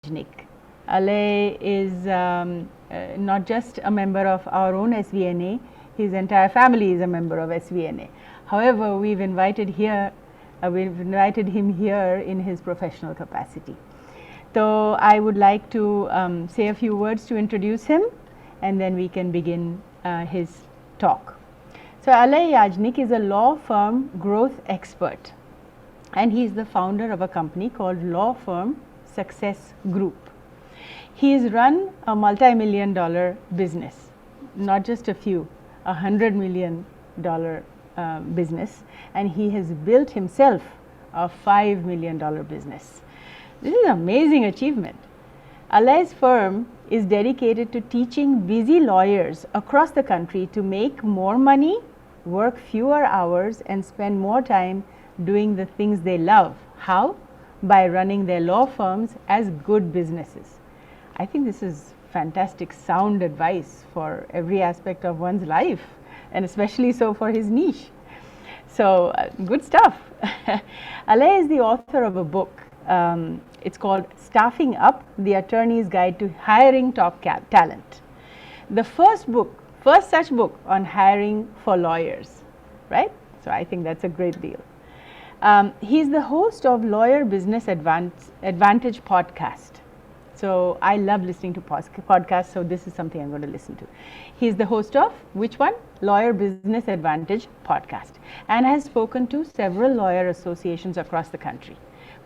Yajnik. Alay is not just a member of our own SVNA, his entire family is a member of SVNA. However, we've invited him here in his professional capacity. So I would like to say a few words to introduce him, and then we can begin his talk. So Alay Yajnik is a law firm growth expert, and he is the founder of a company called Law Firm Success Group. He has run a multi-million-dollar business, not just a few, $100 million business, and he has built himself a $5 million business. This is an amazing achievement. Alay's firm is dedicated to teaching busy lawyers across the country to make more money, work fewer hours, and spend more time doing the things they love. How? By running their law firms as good businesses. I think this is fantastic, sound advice for every aspect of one's life, and especially so for his niche. So good stuff. Alay is the author of a book. It's called Staffing Up, The Attorney's Guide to Hiring Top Talent. The first such book on hiring for lawyers, right? So I think that's a great deal. He's the host of Lawyer Business Advantage podcast. So I love listening to podcasts, so this is something I'm going to listen to. He's the host of which one? Lawyer Business Advantage podcast, and has spoken to several lawyer associations across the country.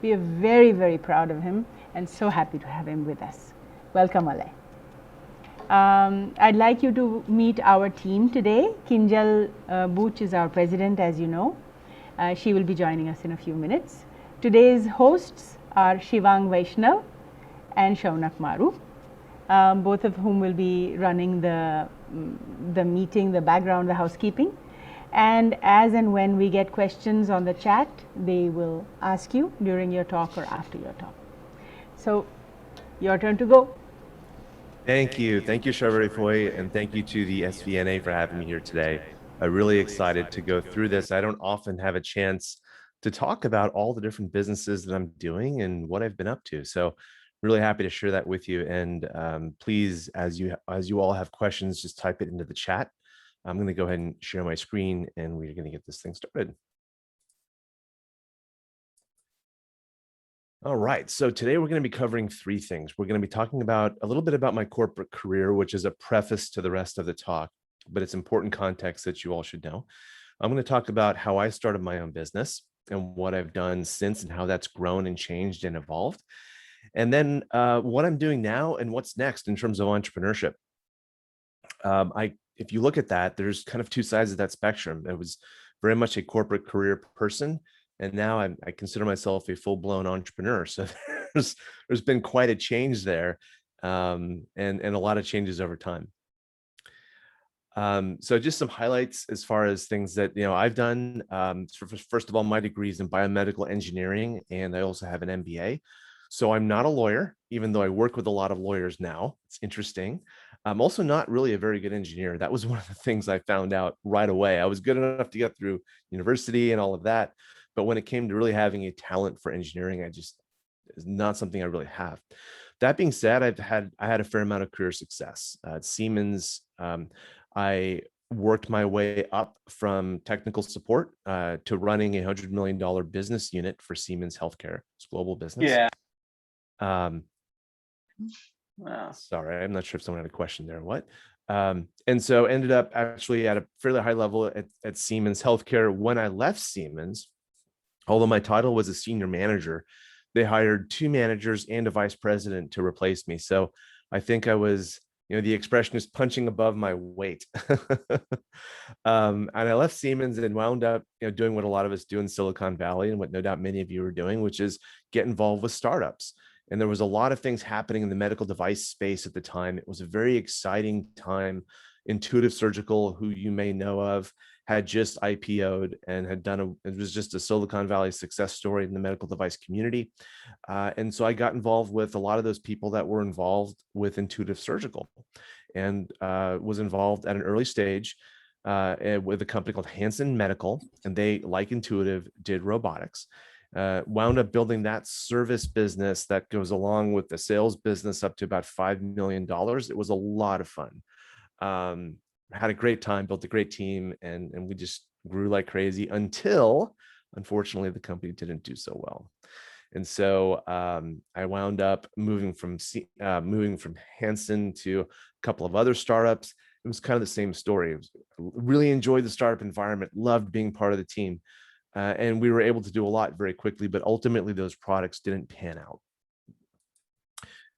We are very, very proud of him and so happy to have him with us. Welcome, Alay. I'd like you to meet our team today. Kinjal Booch is our president, as you know. She will be joining us in a few minutes. Today's hosts are Shivang Vaishnav and Shaunak Maru, both of whom will be running the meeting, the background, the housekeeping. And as and when we get questions on the chat, they will ask you during your talk or after your talk. So your turn to go. Thank you, Sharbari Foy, and thank you to the SVNA for having me here today. I'm really excited to go through this. I don't often have a chance to talk about all the different businesses that I'm doing and what I've been up to. So really happy to share that with you. And please, as you all have questions, just type it into the chat. I'm going to go ahead and share my screen, and we're going to get this thing started. All right, so today we're going to be covering three things. We're going to be talking about a little bit about my corporate career, which is a preface to the rest of the talk, but it's important context that you all should know. I'm going to talk about how I started my own business and what I've done since and how that's grown and changed and evolved. And then what I'm doing now and what's next in terms of entrepreneurship. If you look at that, there's kind of two sides of that spectrum. I was very much a corporate career person, and now I consider myself a full-blown entrepreneur. So there's been quite a change there, and a lot of changes over time. So just some highlights as far as things that I've done. First of all, my degree is in biomedical engineering, and I also have an MBA. So I'm not a lawyer, even though I work with a lot of lawyers now. It's interesting. I'm also not really a very good engineer. That was one of the things I found out right away. I was good enough to get through university and all of that, but when it came to really having a talent for engineering, it's not something I really have. That being said, I had a fair amount of career success. At Siemens, I worked my way up from technical support to running a $100 million business unit for Siemens Healthcare. It's global business. Yeah. Wow. Sorry, I'm not sure if someone had a question there or what. And so ended up actually at a fairly high level at Siemens Healthcare. When I left Siemens, although my title was a senior manager, they hired 2 managers and a vice president to replace me. So I think I was, the expression is punching above my weight. And I left Siemens and wound up, doing what a lot of us do in Silicon Valley and what no doubt many of you are doing, which is get involved with startups. And there was a lot of things happening in the medical device space at the time. It was a very exciting time. Intuitive Surgical, who you may know of, had just IPO'd and had it was just a Silicon Valley success story in the medical device community. And so I got involved with a lot of those people that were involved with Intuitive Surgical, and was involved at an early stage with a company called Hansen Medical. And they, like Intuitive, did robotics. wound up building that service business that goes along with the sales business up to about $5 million. It was a lot of fun. Had a great time, built a great team, and we just grew like crazy until, unfortunately, the company didn't do so well. And so I wound up moving from Hanson to a couple of other startups. It was kind of the same story. Really enjoyed the startup environment, loved being part of the team. And we were able to do a lot very quickly, but ultimately those products didn't pan out.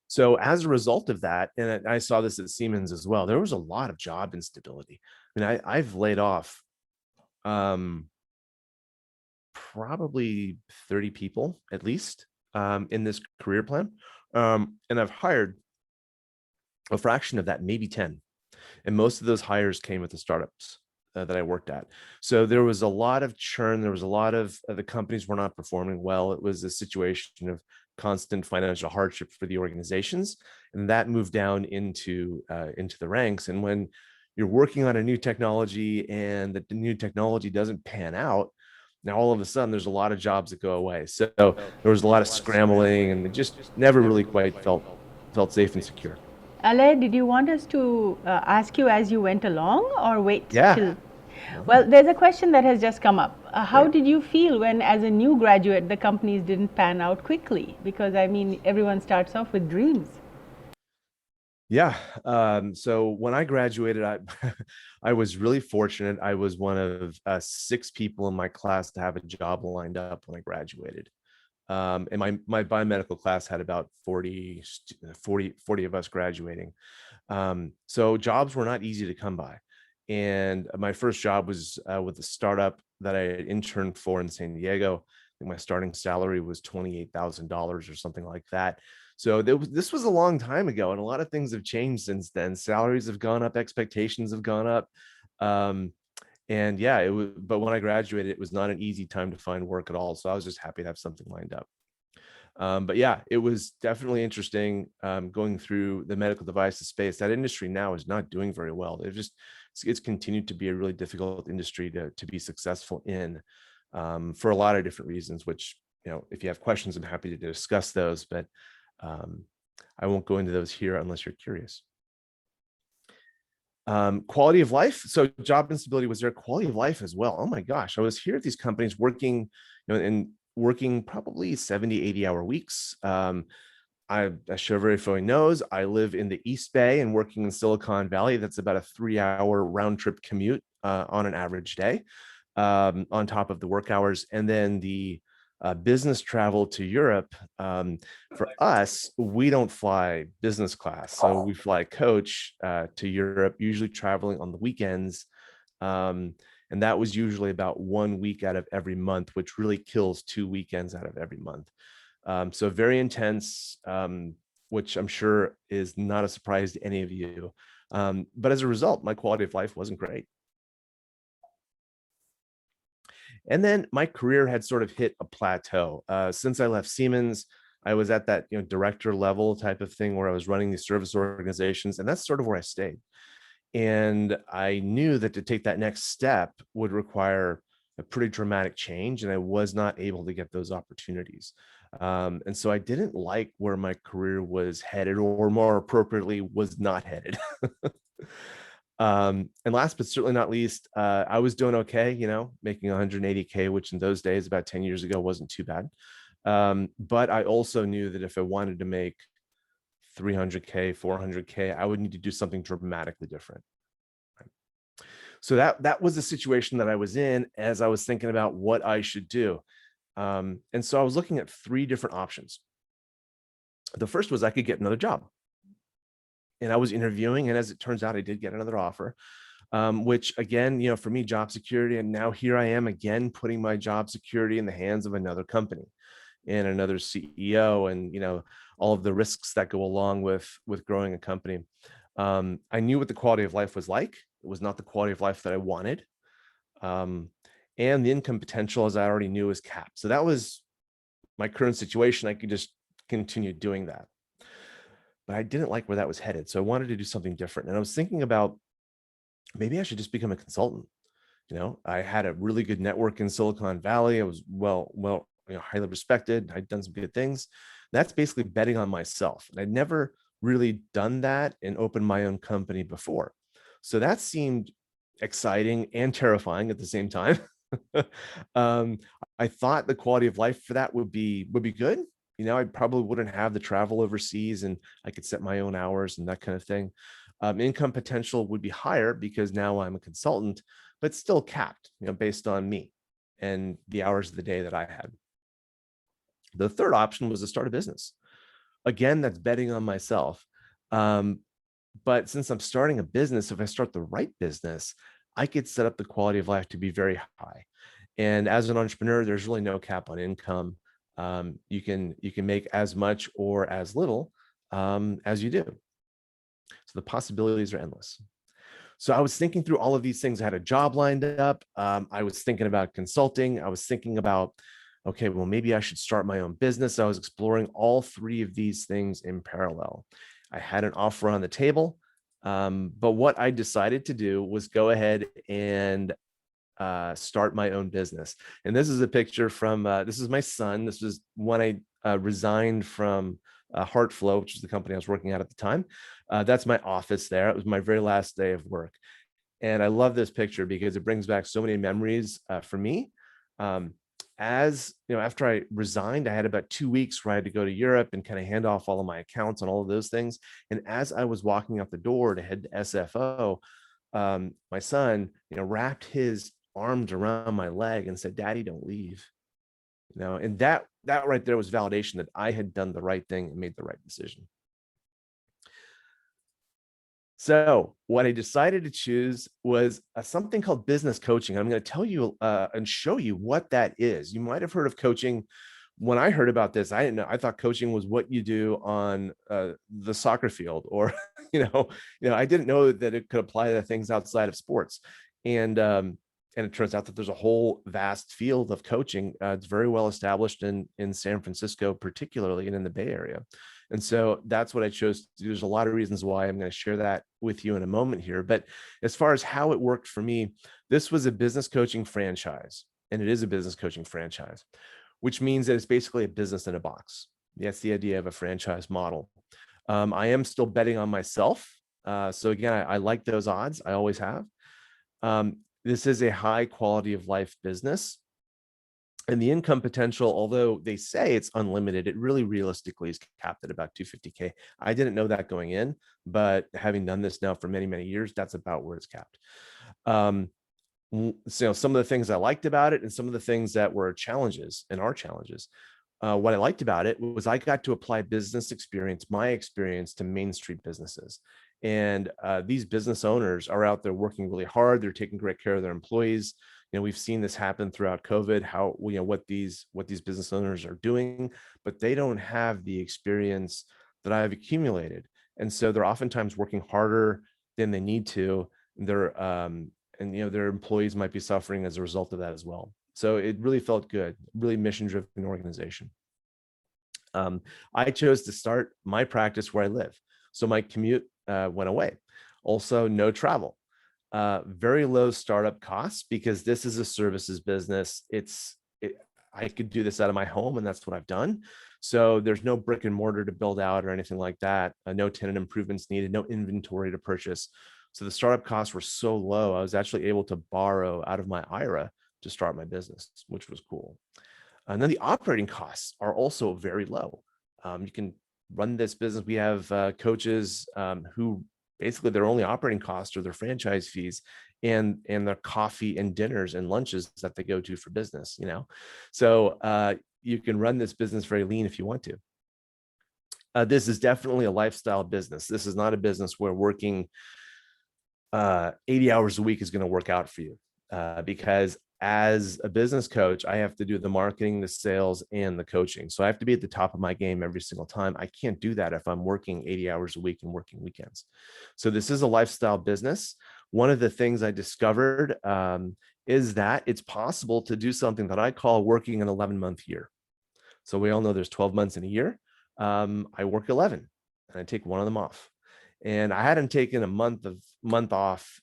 So as a result of that, and I saw this at Siemens as well, there was a lot of job instability. I mean, I've laid off probably 30 people at least in this career plan. And I've hired a fraction of that, maybe 10. And most of those hires came with the startups that I worked at. So there was a lot of churn. There was a lot of the companies were not performing well. It was a situation of constant financial hardship for the organizations, and that moved down into the ranks. And when you're working on a new technology and the new technology doesn't pan out, now all of a sudden there's a lot of jobs that go away. So there was a lot of scrambling, and it just never really quite felt safe and secure. Alay, did you want us to ask you as you went along, or wait till? Well, there's a question that has just come up. How did you feel when, as a new graduate, the companies didn't pan out quickly? Because, I mean, everyone starts off with dreams. Yeah. So when I graduated, I was really fortunate. I was one of 6 people in my class to have a job lined up when I graduated. And my biomedical class had about 40 of us graduating. So jobs were not easy to come by. And my first job was with a startup that I had interned for in San Diego. I think my starting salary was $28,000 or something like that. So this was a long time ago, and a lot of things have changed since then. Salaries have gone up, expectations have gone up. And yeah, it was, but when I graduated, it was not an easy time to find work at all. So I was just happy to have something lined up. But yeah, it was definitely interesting going through the medical devices space. That industry now is not doing very well. It's continued to be a really difficult industry to be successful in for a lot of different reasons, which, you know, if you have questions, I'm happy to discuss those, but I won't go into those here unless you're curious. Quality of life. So job instability was there. Quality of life as well. Oh my gosh. I was here at these companies working, you know, and working probably 70, 80-hour weeks. I'm sure everybody knows I live in the East Bay and working in Silicon Valley. That's about a 3-hour round trip commute on an average day, on top of the work hours. And then the business travel to Europe. For us, we don't fly business class. So we fly coach to Europe, usually traveling on the weekends. And that was usually about 1 week out of every month, which really kills 2 weekends out of every month. So very intense, which I'm sure is not a surprise to any of you. But as a result, my quality of life wasn't great. And then my career had sort of hit a plateau. Since I left Siemens, I was at that, you know, director level type of thing where I was running these service organizations, and that's sort of where I stayed. And I knew that to take that next step would require a pretty dramatic change, and I was not able to get those opportunities. And so I didn't like where my career was headed, or more appropriately, was not headed. And last but certainly not least, I was doing okay, you know, making 180K, which in those days, about 10 years ago, wasn't too bad. But I also knew that if I wanted to make 300K, 400K, I would need to do something dramatically different. So that was the situation that I was in as I was thinking about what I should do. And so I was looking at 3 different options. The first was I could get another job. And I was interviewing, and as it turns out, I did get another offer, which again, you know, for me, job security. And now here I am again, putting my job security in the hands of another company and another CEO, and, you know, all of the risks that go along with growing a company. I knew what the quality of life was like. It was not the quality of life that I wanted. And the income potential, as I already knew, was capped. So that was my current situation. I could just continue doing that. But I didn't like where that was headed. So I wanted to do something different. And I was thinking about maybe I should just become a consultant. You know, I had a really good network in Silicon Valley. I was well highly respected. I'd done some good things. That's basically betting on myself. And I'd never really done that and opened my own company before. So that seemed exciting and terrifying at the same time. um, I thought the quality of life for that would be good. I probably wouldn't have the travel overseas, and I could set my own hours and that kind of thing. Income potential would be higher because now I'm a consultant, but still capped, based on me and the hours of the day that I had. The third option was to start a business. Again, that's betting on myself. But since I'm starting a business, if I start the right business, I could set up the quality of life to be very high. And as an entrepreneur, there's really no cap on income. You can make as much or as little as you do. So the possibilities are endless. So I was thinking through all of these things. I had a job lined up. I was thinking about consulting. I was thinking about, okay, well, maybe I should start my own business. I was exploring all three of these things in parallel. I had an offer on the table, but what I decided to do was go ahead and start my own business. And this is a picture from, this is my son. This was when I resigned from Heartflow, which is the company I was working at the time. That's my office there. It was my very last day of work. And I love this picture because it brings back so many memories for me. After I resigned, I had about 2 weeks where I had to go to Europe and kind of hand off all of my accounts and all of those things. And as I was walking out the door to head to SFO, my son, wrapped his arms around my leg and said, "Daddy, don't leave." And that right there was validation that I had done the right thing and made the right decision. So what I decided to choose was something called business coaching. I'm going to tell you and show you what that is. You might have heard of coaching. When I heard about this, I didn't know. I thought coaching was what you do on the soccer field, or I didn't know that it could apply to things outside of sports. And it turns out that there's a whole vast field of coaching. It's very well established in San Francisco, particularly, and in the Bay Area. And so that's what I chose to do. There's a lot of reasons why. I'm going to share that with you in a moment here. But as far as how it worked for me, this was a business coaching franchise, and it is a business coaching franchise, which means that it's basically a business in a box. That's the idea of a franchise model. I am still betting on myself. So again, I like those odds. I always have. This is a high quality of life business. And the income potential, although they say it's unlimited, it really realistically is capped at about 250K. I didn't know that going in, but having done this now for many, many years, that's about where it's capped. So some of the things I liked about it and some of the things that were challenges and are challenges. What I liked about it was I got to apply business experience, my experience, to Main Street businesses. And these business owners are out there working really hard. They're taking great care of their employees. We've seen this happen throughout COVID, how, what these business owners are doing, but they don't have the experience that I've accumulated. And so they're oftentimes working harder than they need to. Their employees might be suffering as a result of that as well. So it really felt good, really mission-driven organization. I chose to start my practice where I live. So my commute went away. Also, no travel. Very low startup costs because this is a services business. I could do this out of my home, and that's what I've done. So there's no brick and mortar to build out or anything like that. No tenant improvements needed, no inventory to purchase. So the startup costs were so low, I was actually able to borrow out of my IRA to start my business, which was cool. And then the operating costs are also very low. You can run this business. We have coaches who basically their only operating costs are their franchise fees and their coffee and dinners and lunches that they go to for business, So you can run this business very lean if you want to. This is definitely a lifestyle business. This is not a business where working 80 hours a week is going to work out for you, because as a business coach, I have to do the marketing, the sales, and the coaching. So I have to be at the top of my game every single time. I can't do that if I'm working 80 hours a week and working weekends. So this is a lifestyle business. One of the things I discovered is that it's possible to do something that I call working an 11-month year. So we all know there's 12 months in a year. I work 11 and I take one of them off. And I hadn't taken a month off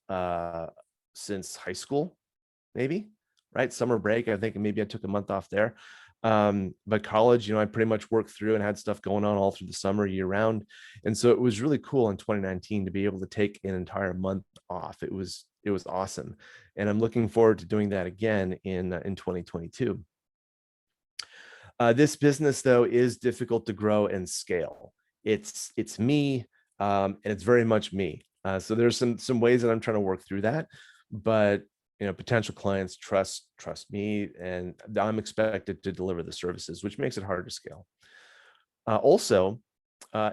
since high school, maybe, right? Summer break. I think maybe I took a month off there. But college, I pretty much worked through and had stuff going on all through the summer, year round. And so it was really cool in 2019 to be able to take an entire month off. It was awesome. And I'm looking forward to doing that again in 2022. This business, though, is difficult to grow and scale. It's me, and it's very much me. So there's some ways that I'm trying to work through that, but potential clients trust me, and I'm expected to deliver the services, which makes it hard to scale. Also,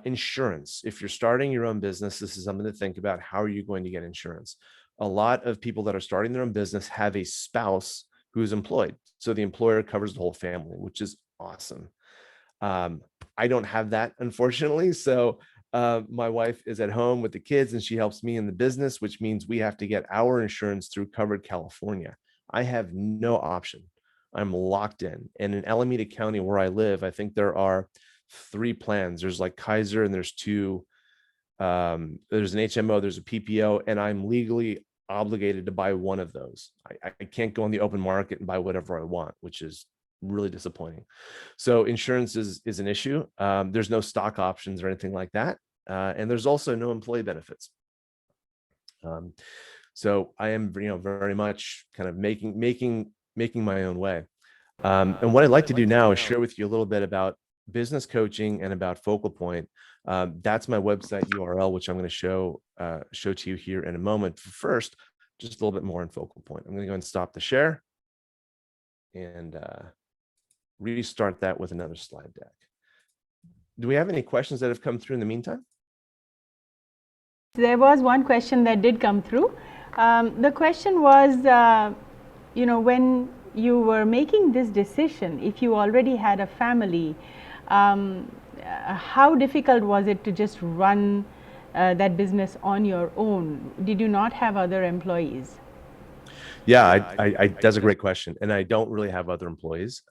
insurance. If you're starting your own business, this is something to think about. How are you going to get insurance? A lot of people that are starting their own business have a spouse who's employed, so the employer covers the whole family, which is awesome. I don't have that, unfortunately. So my wife is at home with the kids and she helps me in the business, which means we have to get our insurance through Covered California. I have no option. I'm locked in. And in Alameda County, where I live, I think there are 3 plans. There's like Kaiser, and there's 2. There's an HMO, there's a PPO, and I'm legally obligated to buy one of those. I can't go on the open market and buy whatever I want, which is really disappointing. So insurance is an issue. There's no stock options or anything like that. And there's also no employee benefits. So I am, very much kind of making my own way. And what I'd like to do now is share with you a little bit about business coaching and about Focal Point. That's my website URL, which I'm going to show to you here in a moment. First, just a little bit more on Focal Point. I'm going to go and stop the share and restart that with another slide deck. Do we have any questions that have come through in the meantime? There was one question that did come through. The question was, when you were making this decision, if you already had a family, how difficult was it to just run that business on your own? Did you not have other employees? Yeah, that's a great question. And I don't really have other employees.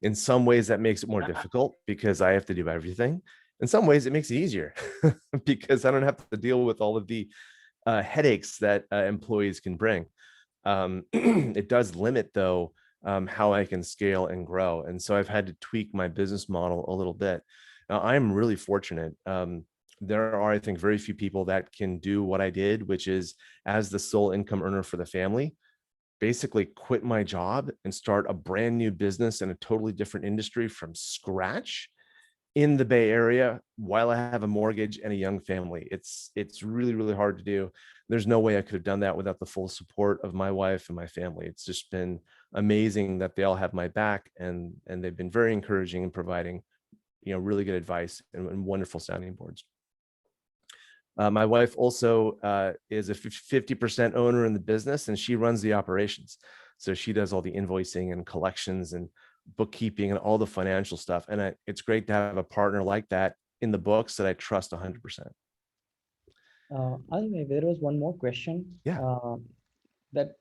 In some ways that makes it more difficult because I have to do everything. In some ways it makes it easier because I don't have to deal with all of the headaches that employees can bring. It does limit, though, how I can scale and grow. And so I've had to tweak my business model a little bit. Now, I'm really fortunate. There are, I think, very few people that can do what I did, which is, as the sole income earner for the family, basically quit my job and start a brand new business in a totally different industry from scratch in the Bay Area while I have a mortgage and a young family. It's really, really hard to do. There's no way I could have done that without the full support of my wife and my family. It's just been amazing that they all have my back, and they've been very encouraging in providing, really good advice and wonderful sounding boards. My wife also is a 50% owner in the business, and she runs the operations. So she does all the invoicing and collections and bookkeeping and all the financial stuff. And it's great to have a partner like that in the books that I trust 100%. Alay, there was one more question. Yeah. That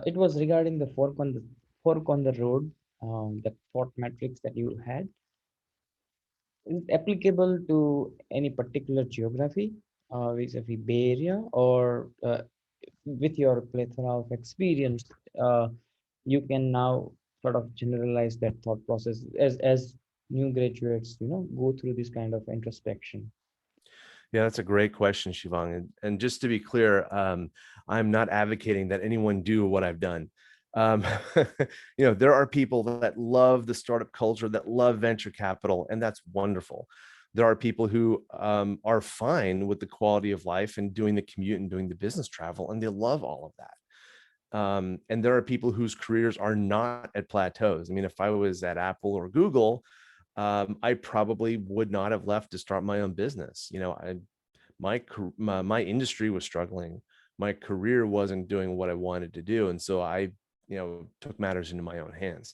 it was regarding the fork on the road, the thought matrix that you had. Is it applicable to any particular geography, vis-a-vis Bay Area, or with your plethora of experience, you can now sort of generalize that thought process as new graduates, go through this kind of introspection? Yeah, that's a great question, Shivang. And just to be clear, I'm not advocating that anyone do what I've done. There are people that love the startup culture, that love venture capital, and that's wonderful. There are people who are fine with the quality of life and doing the commute and doing the business travel, and they love all of that. And there are people whose careers are not at plateaus. I mean, if I was at Apple or Google, I probably would not have left to start my own business. My industry was struggling. My career wasn't doing what I wanted to do. And so I, took matters into my own hands.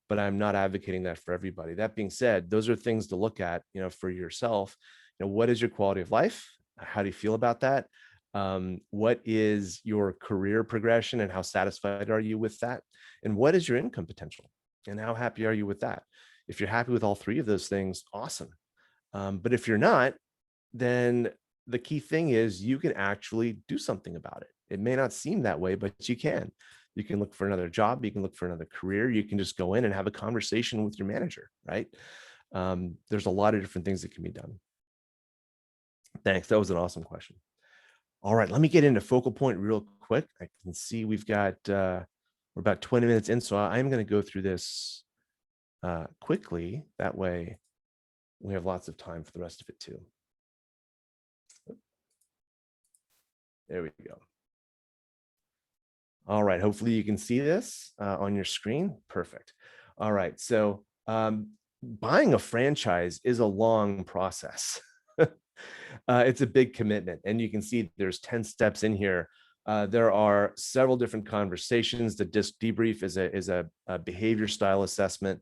But I'm not advocating that for everybody. That being said, those are things to look at, for yourself. What is your quality of life? How do you feel about that? What is your career progression and how satisfied are you with that? And what is your income potential? And how happy are you with that? If you're happy with all 3 of those things, awesome. But if you're not, then the key thing is you can actually do something about it. It may not seem that way, but you can. You can look for another job. You can look for another career. You can just go in and have a conversation with your manager, right? There's a lot of different things that can be done. Thanks. That was an awesome question. All right, let me get into focal point real quick. I can see we've got, we're about 20 minutes in, so I'm going to go through this quickly. That way we have lots of time for the rest of it too. There we go. All right, hopefully you can see this on your screen. Perfect. All right, so buying a franchise is a long process. It's a big commitment, and you can see there's 10 steps in here. There are several different conversations. The DISC debrief is a behavior style assessment.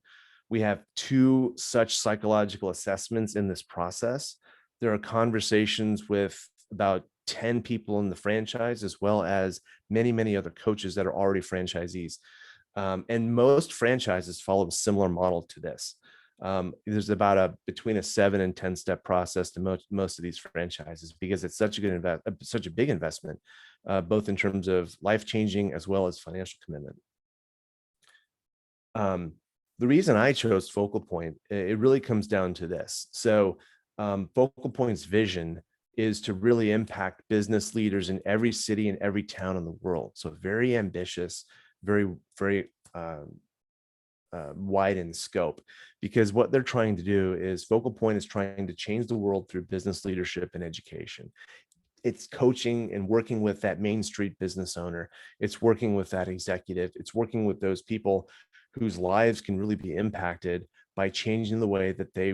We have 2 such psychological assessments in this process. There are conversations with about 10 people in the franchise, as well as many, many other coaches that are already franchisees. And most franchises follow a similar model to this. There's about between a 7 and 10 step process to most of these franchises, because it's such a big investment, both in terms of life-changing as well as financial commitment. The reason I chose Focal Point, it really comes down to this. So Focal Point's vision is to really impact business leaders in every city and every town in the world. So very ambitious, very, very wide in scope, because what they're trying to do is Focal Point is trying to change the world through business leadership and education. It's coaching and working with that Main Street business owner. It's working with that executive. It's working with those people whose lives can really be impacted by changing the way that they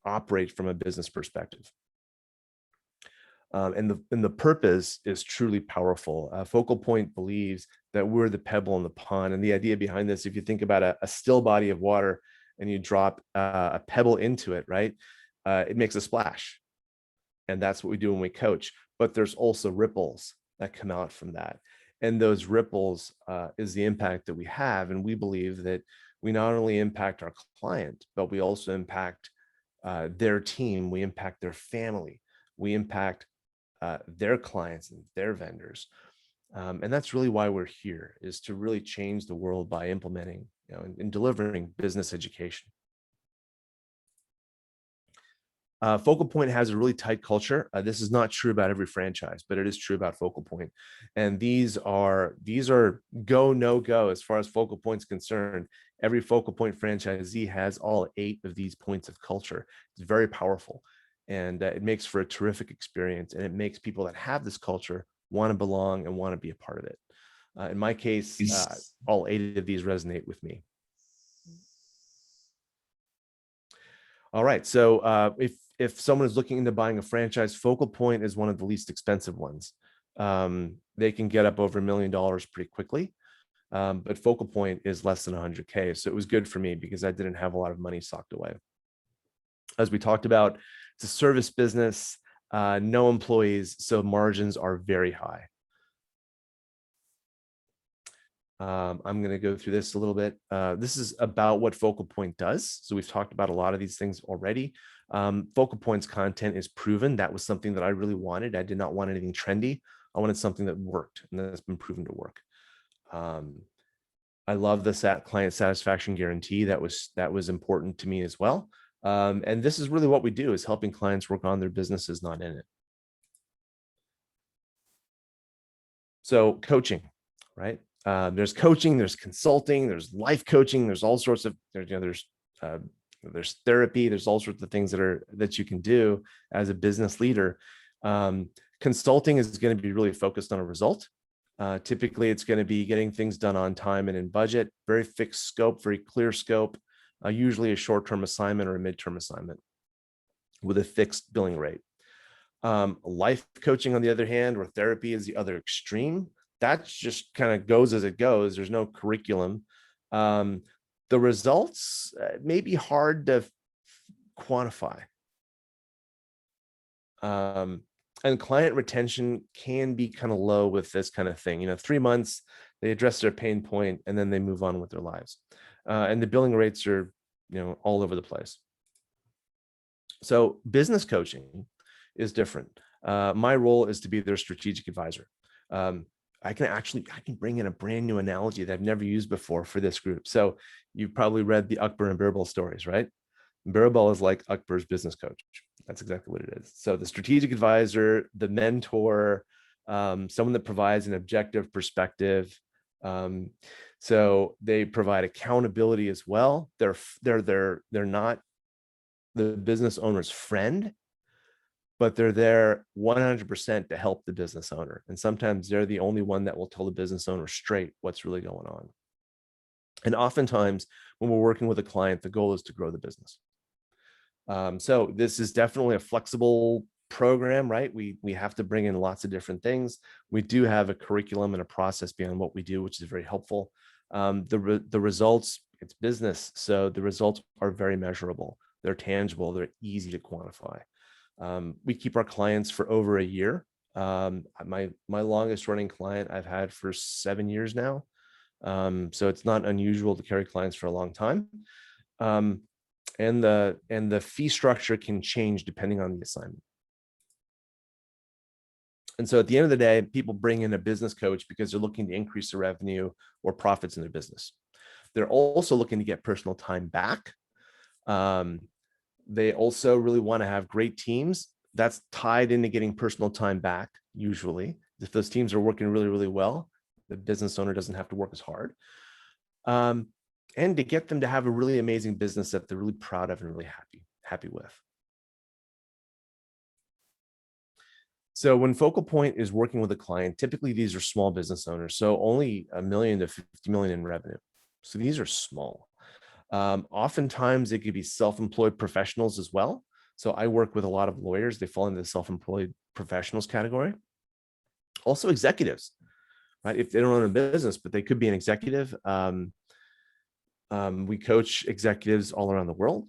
operate from a business perspective. And the purpose is truly powerful. Focal Point believes that we're the pebble in the pond. And the idea behind this, if you think about a still body of water and you drop a pebble into it, right? It makes a splash. And that's what we do when we coach. But there's also ripples that come out from that. And those ripples is the impact that we have. And we believe that we not only impact our client, but we also impact their team. We impact their family. We impact their clients and their vendors. And that's really why we're here, is to really change the world by implementing, and delivering business education. Focal Point has a really tight culture. This is not true about every franchise, but it is true about Focal Point. And these are go, no go as far as Focal Point's concerned. Every Focal Point franchisee has all 8 of these points of culture. It's very powerful. And it makes for a terrific experience, and it makes people that have this culture want to belong and want to be a part of it. In my case, all 8 of these resonate with me. All right, so if someone is looking into buying a franchise, Focal Point is one of the least expensive ones. They can get up over $1 million pretty quickly, but Focal Point is less than 100K. So it was good for me because I didn't have a lot of money socked away. As we talked about, it's a service business, no employees, so margins are very high. I'm going to go through this a little bit. This is about what Focal Point does. So we've talked about a lot of these things already. Focal Point's content is proven. That was something that I really wanted. I did not want anything trendy. I wanted something that worked, and that's been proven to work. I love the client satisfaction guarantee. That was important to me as well. And this is really what we do, is helping clients work on their businesses, not in it. So coaching, right? There's coaching, there's consulting, there's life coaching, there's all sorts of, there's therapy, there's all sorts of things that you can do as a business leader. Consulting is going to be really focused on a result. Typically, it's going to be getting things done on time and in budget, very fixed scope, very clear scope. Usually a short-term assignment or a midterm assignment with a fixed billing rate. Life coaching, on the other hand, or therapy is the other extreme. That just kind of goes as it goes. There's no curriculum. The results may be hard to quantify. And client retention can be kind of low with this kind of thing. 3 months, they address their pain point, and then they move on with their lives. And the billing rates are, all over the place. So business coaching is different. My role is to be their strategic advisor. I can bring in a brand new analogy that I've never used before for this group. So you've probably read the Akbar and Birbal stories, right? Birbal is like Akbar's business coach. That's exactly what it is. So the strategic advisor, the mentor, someone that provides an objective perspective. So they provide accountability as well. They're not the business owner's friend, but they're there 100% to help the business owner. And sometimes they're the only one that will tell the business owner straight what's really going on. And oftentimes when we're working with a client, the goal is to grow the business. So this is definitely a flexible program, right? We have to bring in lots of different things. We do have a curriculum and a process beyond what we do, which is very helpful. The results, it's business. So the results are very measurable. They're tangible. They're easy to quantify. We keep our clients for over a year. My longest running client I've had for 7 years now. So it's not unusual to carry clients for a long time. And the fee structure can change depending on the assignment. And so at the end of the day, people bring in a business coach because they're looking to increase their revenue or profits in their business. They're also looking to get personal time back. They also really want to have great teams. That's tied into getting personal time back, usually. If those teams are working really, really well, the business owner doesn't have to work as hard. And to get them to have a really amazing business that they're really proud of and really happy with. So when Focal Point is working with a client, typically these are small business owners, so only $1 million to $50 million in revenue. So these are small. Oftentimes it could be self-employed professionals as well. So I work with a lot of lawyers. They fall into the self-employed professionals category. Also executives, right? If they don't own a business, but they could be an executive. We coach executives all around the world.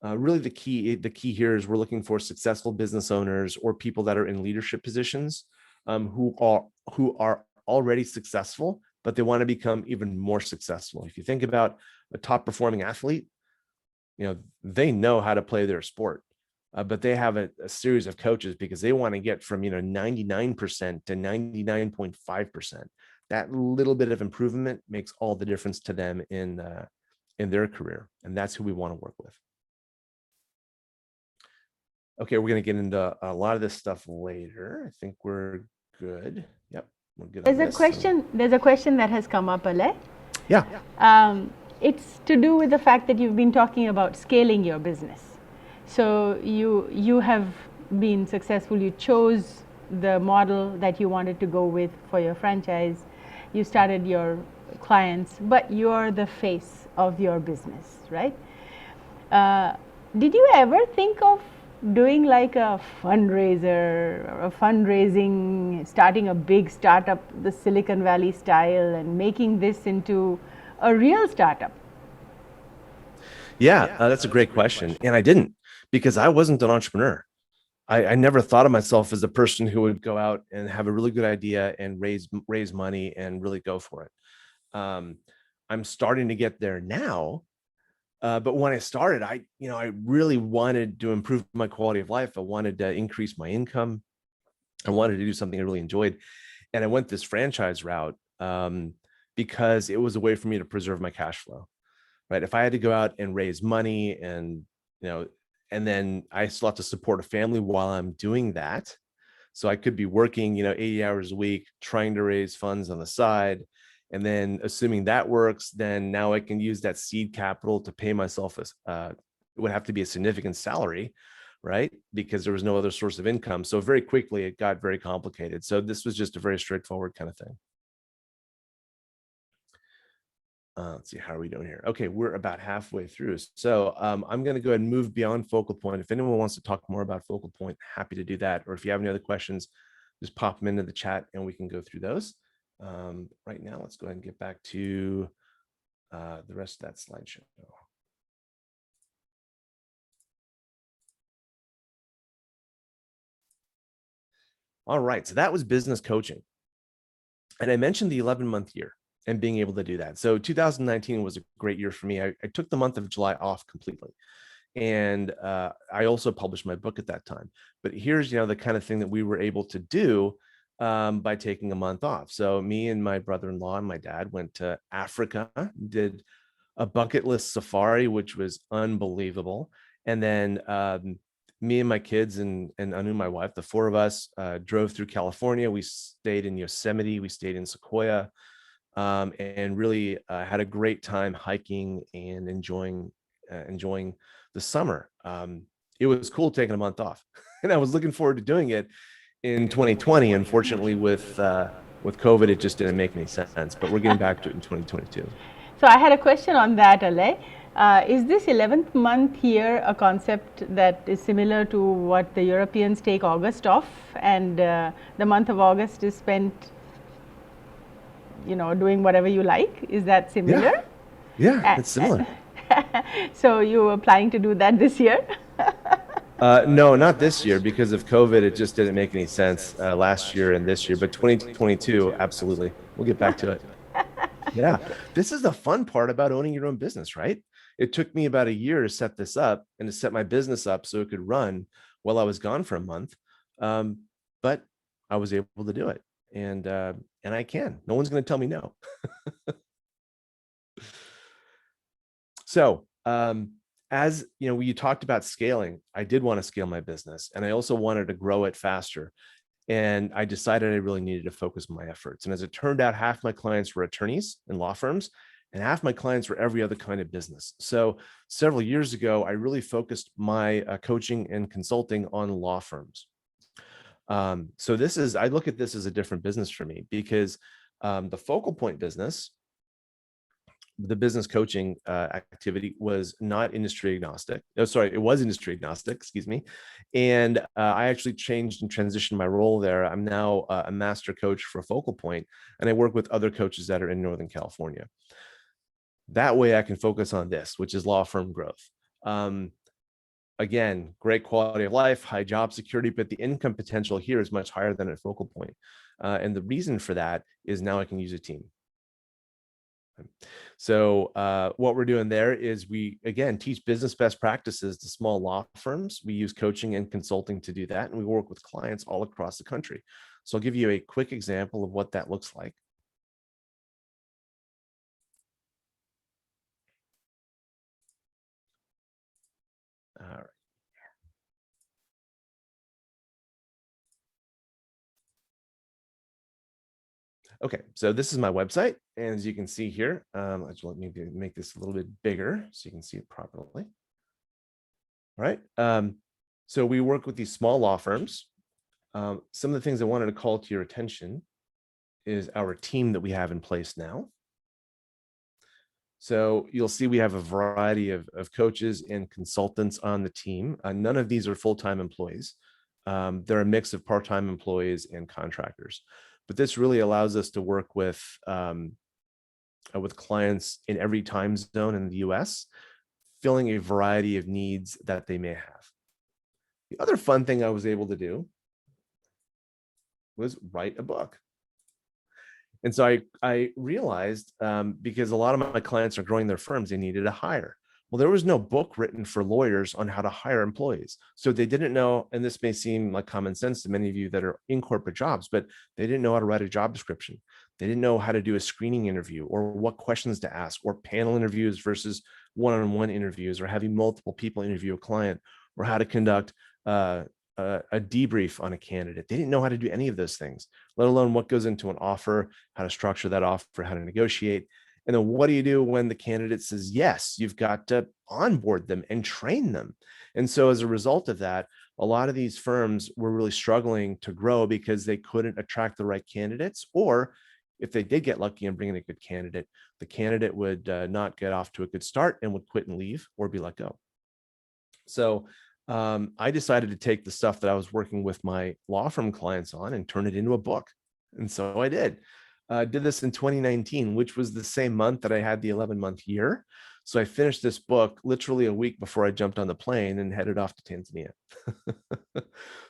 Really the key here is we're looking for successful business owners or people that are in leadership positions who are already successful, but they want to become even more successful. If you think about a top performing athlete, they know how to play their sport, but they have a series of coaches because they want to get from 99% to 99.5%. That little bit of improvement makes all the difference to them in their career, and that's who we want to work with. Okay, we're going to get into a lot of this stuff later. I think we're good. Yep, we're good. There's a question that has come up, Alay. Yeah. It's to do with the fact that you've been talking about scaling your business. So you have been successful. You chose the model that you wanted to go with for your franchise. You started your clients, but you're the face of your business, right? Did you ever think of doing like a fundraiser or a fundraising, starting a big startup, the Silicon Valley style, and making this into a real startup? Yeah, that's a great question. And I didn't, because I wasn't an entrepreneur. I never thought of myself as a person who would go out and have a really good idea and raise money and really go for it. I'm starting to get there now. But when I started, I really wanted to improve my quality of life. I wanted to increase my income. I wanted to do something I really enjoyed. And I went this franchise route because it was a way for me to preserve my cash flow, right? If I had to go out and raise money and then I still have to support a family while I'm doing that. So I could be working, 80 hours a week, trying to raise funds on the side. And then assuming that works, then now I can use that seed capital to pay myself it would have to be a significant salary, right? Because there was no other source of income. So very quickly it got very complicated. So this was just a very straightforward kind of thing. Let's see, how are we doing here? Okay, we're about halfway through. So I'm going to go ahead and move beyond Focal Point. If anyone wants to talk more about Focal Point, happy to do that. Or if you have any other questions, just pop them into the chat and we can go through those. Right now, let's go ahead and get back to the rest of that slideshow. All right, so that was business coaching. And I mentioned the 11-month year and being able to do that. So 2019 was a great year for me. I took the month of July off completely. And I also published my book at that time. But here's, the kind of thing that we were able to do by taking a month off. So me and my brother-in-law and my dad went to Africa, did a bucket list safari, which was unbelievable. And then me and my kids and Anu, my wife, the four of us drove through California. We stayed in Yosemite, we stayed in Sequoia, and really had a great time hiking and enjoying the summer. It was cool taking a month off, and I was looking forward to doing it in 2020. Unfortunately, with COVID, it just didn't make any sense. But we're getting back to it in 2022. So I had a question on that, Alay. Is this 11th month year a concept that is similar to what the Europeans take August off, and the month of August is spent, doing whatever you like? Is that similar? Yeah, it's similar. So you were planning to do that this year? No, not this year because of COVID. It just didn't make any sense last year and this year. But 2022, absolutely. We'll get back to it. Yeah, this is the fun part about owning your own business, right? It took me about a year to set this up and to set my business up so it could run while I was gone for a month. But I was able to do it, and I can. No one's going to tell me no. So, as you know, you talked about scaling. I did want to scale my business, and I also wanted to grow it faster. And I decided I really needed to focus my efforts. And as it turned out, half my clients were attorneys and law firms, and half my clients were every other kind of business. So several years ago, I really focused my coaching and consulting on law firms. So I look at this as a different business for me, because the focal point business, the business coaching activity, was not industry agnostic. Oh, sorry, it was industry agnostic, excuse me. And I actually changed and transitioned my role there. I'm now a master coach for Focal Point, and I work with other coaches that are in Northern California. That way I can focus on this, which is law firm growth. Again, great quality of life, high job security, but the income potential here is much higher than at Focal Point. And the reason for that is now I can use a team. So what we're doing there is we, again, teach business best practices to small law firms. We use coaching and consulting to do that, and we work with clients all across the country. So I'll give you a quick example of what that looks like. All right. Okay, so this is my website, and as you can see here, let me make this a little bit bigger so you can see it properly. All right, so we work with these small law firms. Some of the things I wanted to call to your attention is our team that we have in place now. So you'll see we have a variety of coaches and consultants on the team. None of these are full-time employees. They're a mix of part-time employees and contractors. But this really allows us to work with clients in every time zone in the US, filling a variety of needs that they may have. The other fun thing I was able to do was write a book. And so I realized, because a lot of my clients are growing their firms, they needed a hire. Well, there was no book written for lawyers on how to hire employees. So they didn't know, and this may seem like common sense to many of you that are in corporate jobs, but they didn't know how to write a job description. They didn't know how to do a screening interview, or what questions to ask, or panel interviews versus one-on-one interviews, or having multiple people interview a client, or how to conduct a debrief on a candidate. They didn't know how to do any of those things, let alone what goes into an offer, how to structure that offer, how to negotiate. And then what do you do when the candidate says yes? You've got to onboard them and train them. And so as a result of that, a lot of these firms were really struggling to grow because they couldn't attract the right candidates, or if they did get lucky and bring in a good candidate, the candidate would not get off to a good start and would quit and leave or be let go. So I decided to take the stuff that I was working with my law firm clients on and turn it into a book. And so I did. Did this in 2019, which was the same month that I had the 11-month year. So I finished this book literally a week before I jumped on the plane and headed off to Tanzania.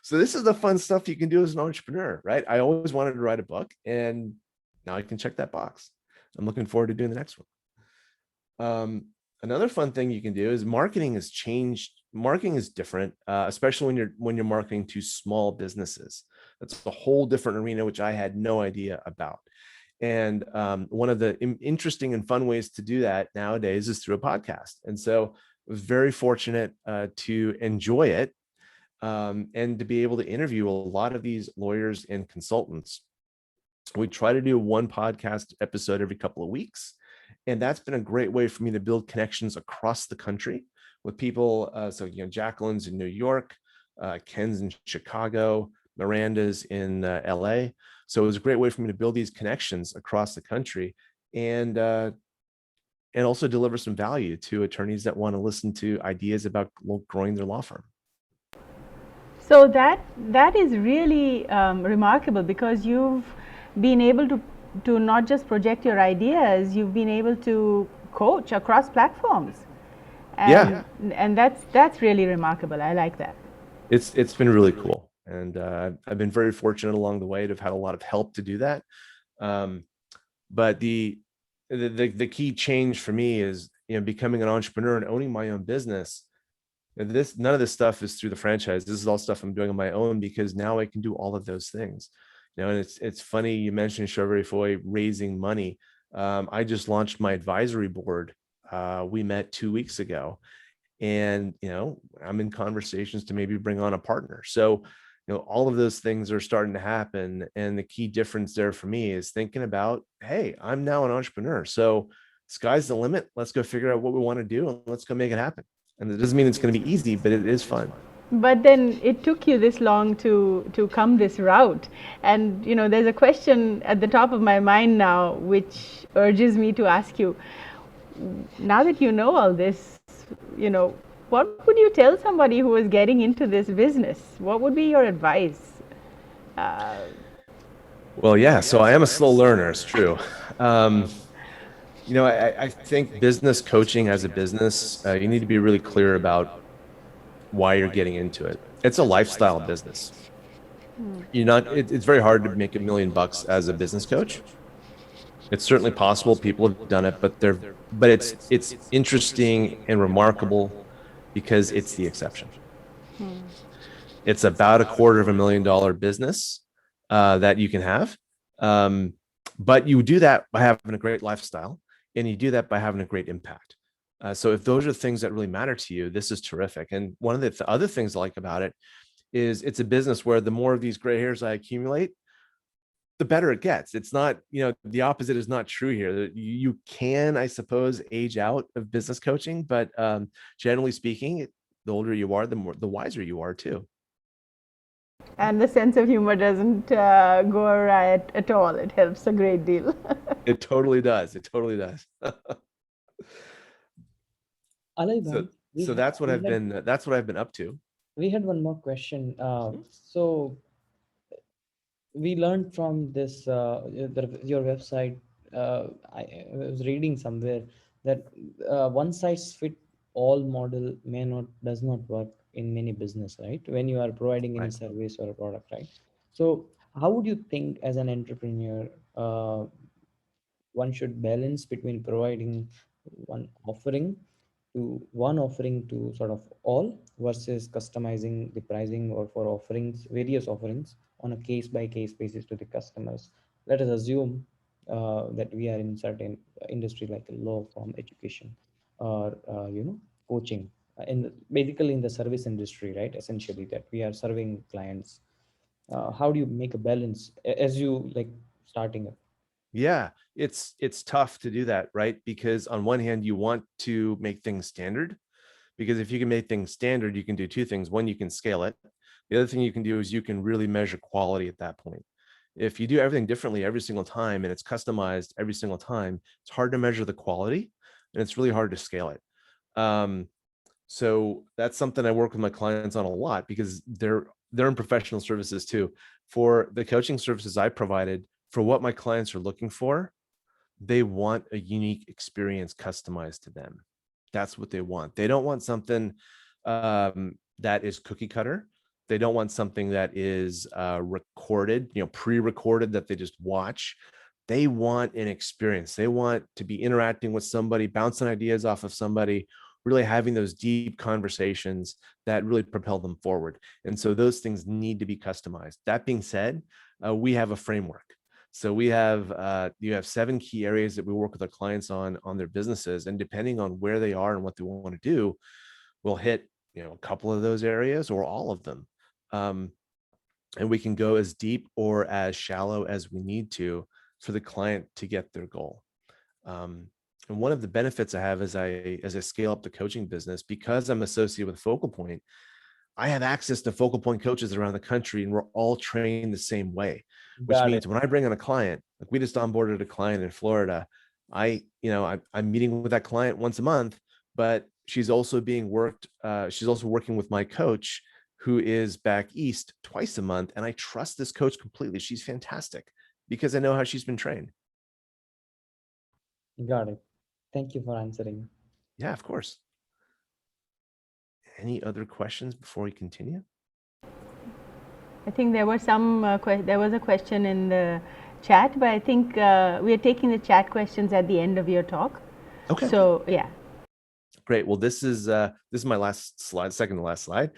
So this is the fun stuff you can do as an entrepreneur, right? I always wanted to write a book, and now I can check that box. I'm looking forward to doing the next one. Another fun thing you can do is marketing has changed. Marketing is different, especially when you're marketing to small businesses. That's a whole different arena, which I had no idea about. And one of the interesting and fun ways to do that nowadays is through a podcast. And so I was very fortunate to enjoy it and to be able to interview a lot of these lawyers and consultants. We try to do one podcast episode every couple of weeks. And that's been a great way for me to build connections across the country with people. So, Jacqueline's in New York, Ken's in Chicago, Miranda's in LA. So it was a great way for me to build these connections across the country and also deliver some value to attorneys that want to listen to ideas about growing their law firm. So that is really remarkable, because you've been able to not just project your ideas, you've been able to coach across platforms. And that's really remarkable. I like that. It's been really cool. And I've been very fortunate along the way to have had a lot of help to do that. But the key change for me is, becoming an entrepreneur and owning my own business. None of this stuff is through the franchise. This is all stuff I'm doing on my own, because now I can do all of those things. And it's funny you mentioned Chevrolet Foy raising money. I just launched my advisory board. We met 2 weeks ago, and I'm in conversations to maybe bring on a partner. So all of those things are starting to happen. And the key difference there for me is thinking about, hey, I'm now an entrepreneur, so sky's the limit. Let's go figure out what we want to do and let's go make it happen. And it doesn't mean it's going to be easy, but it is fun. But then it took you this long to come this route. And there's a question at the top of my mind now, which urges me to ask you, now that you know all this, what would you tell somebody who is getting into this business? What would be your advice? Well, yeah, so I am a slow learner, it's true. I think business coaching as a business, you need to be really clear about why you're getting into it. It's a lifestyle business. It's very hard to make $1 million as a business coach. It's certainly possible. People have done it, but it's interesting and remarkable because it's the exception. It's about $250,000 business that you can have. But you do that by having a great lifestyle, and you do that by having a great impact. So if those are things that really matter to you, this is terrific. And one of the other things I like about it is it's a business where the more of these gray hairs I accumulate, the better it gets. It's not, the opposite is not true here. You can, I suppose, age out of business coaching, but generally speaking, the older you are, the wiser you are too. And the sense of humor doesn't go awry at all. It helps a great deal. It totally does. It totally does. Alay, so that's what I've been up to. We had one more question. So we learned from this your website. I was reading somewhere that one size fit all model does not work in many business, right? When you are providing any service or a product, right? So how would you think as an entrepreneur one should balance between providing one offering to sort of all versus customizing the pricing or for various offerings on a case by case basis to the customers? Let us assume that we are in certain industry like law firm, education, or coaching, basically in the service industry, right? Essentially, that we are serving clients. How do you make a balance as you like starting up? Yeah, it's tough to do that, right? Because on one hand, you want to make things standard, because if you can make things standard, you can do two things. One, you can scale it. The other thing you can do is you can really measure quality at that point. If you do everything differently every single time and it's customized every single time, it's hard to measure the quality and it's really hard to scale it. So that's something I work with my clients on a lot, because they're in professional services too. For the coaching services I provided, for what my clients are looking for, they want a unique experience customized to them. That's what they want. They don't want something that is cookie cutter. They don't want something that is recorded, pre-recorded that they just watch. they want an experience. They want to be interacting with somebody, bouncing ideas off of somebody, really having those deep conversations that really propel them forward. And so those things need to be customized. That being said, we have a framework. So we have you have 7 key areas that we work with our clients on their businesses, and depending on where they are and what they want to do, we'll hit a couple of those areas or all of them. And we can go as deep or as shallow as we need to for the client to get their goal. And one of the benefits I have as I scale up the coaching business, because I'm associated with Focal Point, I have access to Focal Point coaches around the country, and we're all trained the same way, which Got means it. when I bring on a client, like we just onboarded a client in Florida, I'm meeting with that client once a month, but she's also being worked. She's also working with my coach, who is back east twice a month. And I trust this coach completely. She's fantastic because I know how she's been trained. Got it. Thank you for answering. Yeah, of course. Any other questions before we continue? I think there were some there was a question in the chat, but I think we are taking the chat questions at the end of your talk. Okay. So yeah. Great. Well, this is my last slide, second to last slide.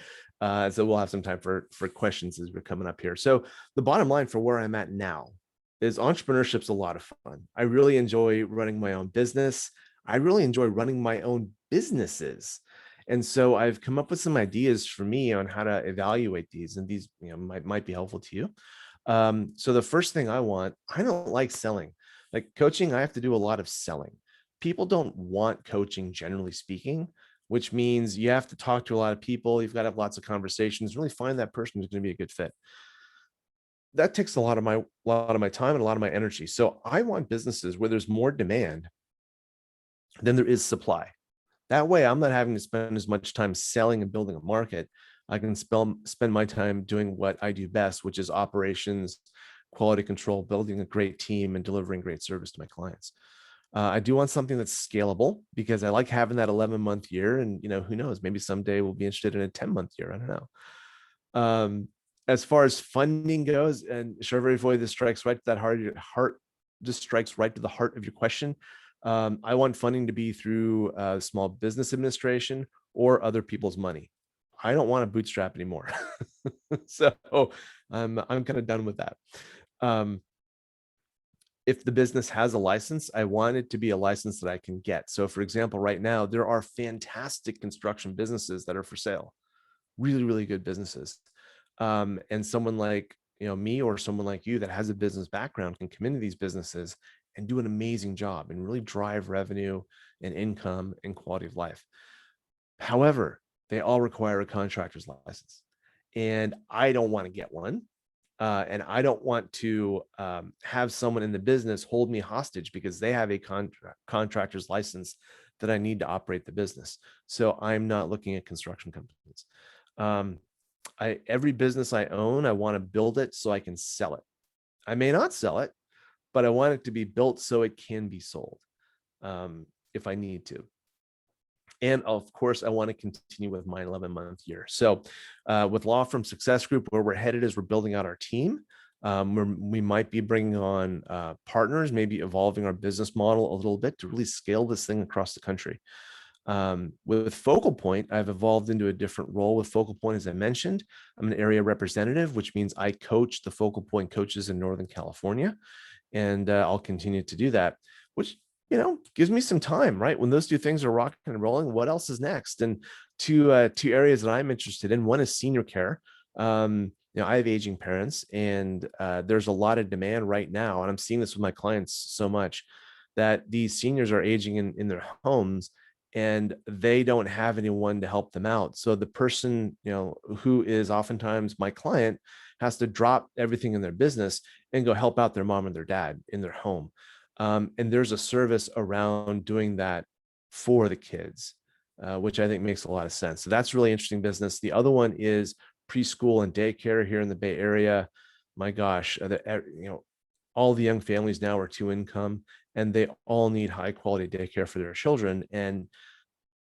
So we'll have some time for questions as we're coming up here. So the bottom line for where I'm at now is entrepreneurship's a lot of fun. I really enjoy running my own business. I really enjoy running my own businesses. And so I've come up with some ideas for me on how to evaluate these, and these might be helpful to you. So the first thing I don't like selling. Like coaching, I have to do a lot of selling. People don't want coaching, generally speaking, which means you have to talk to a lot of people. You've got to have lots of conversations, really find that person who's going to be a good fit. That takes a lot of my time and a lot of my energy. So I want businesses where there's more demand than there is supply. That way, I'm not having to spend as much time selling and building a market. I can spend my time doing what I do best, which is operations, quality control, building a great team, and delivering great service to my clients. I do want something that's scalable because I like having that 11-month year, and who knows, maybe someday we'll be interested in a 10-month year. I don't know. As far as funding goes, and Sharvari, this strikes right to that heart, just strikes right to the heart of your question. I want funding to be through Small Business Administration or other people's money. I don't want to bootstrap anymore. So I'm kind of done with that. If the business has a license, I want it to be a license that I can get. So for example, right now, there are fantastic construction businesses that are for sale, really, really good businesses. And someone like me or someone like you that has a business background can come into these businesses and do an amazing job and really drive revenue and income and quality of life. However, they all require a contractor's license, and I don't want to get one. And I don't want to have someone in the business hold me hostage because they have a contractor's license that I need to operate the business. So I'm not looking at construction companies. Every business I own, I want to build it so I can sell it. I may not sell it, but I want it to be built so it can be sold if I need to. And of course, I want to continue with my 11-month year. So with Law Firm Success Group, where we're headed is we're building out our team. We might be bringing on partners, maybe evolving our business model a little bit to really scale this thing across the country. With Focal Point, I've evolved into a different role. With Focal Point, as I mentioned, I'm an area representative, which means I coach the Focal Point coaches in Northern California. And I'll continue to do that, which gives me some time, right? When those two things are rocking and rolling, what else is next? And two areas that I'm interested in. One is senior care. I have aging parents, and there's a lot of demand right now. And I'm seeing this with my clients so much that these seniors are aging in their homes, and they don't have anyone to help them out. So the person, who is oftentimes my client has to drop everything in their business and go help out their mom and their dad in their home. And there's a service around doing that for the kids, which I think makes a lot of sense. So that's really interesting business. The other one is preschool and daycare here in the Bay Area. My gosh, all the young families now are 2-income, and they all need high quality daycare for their children. And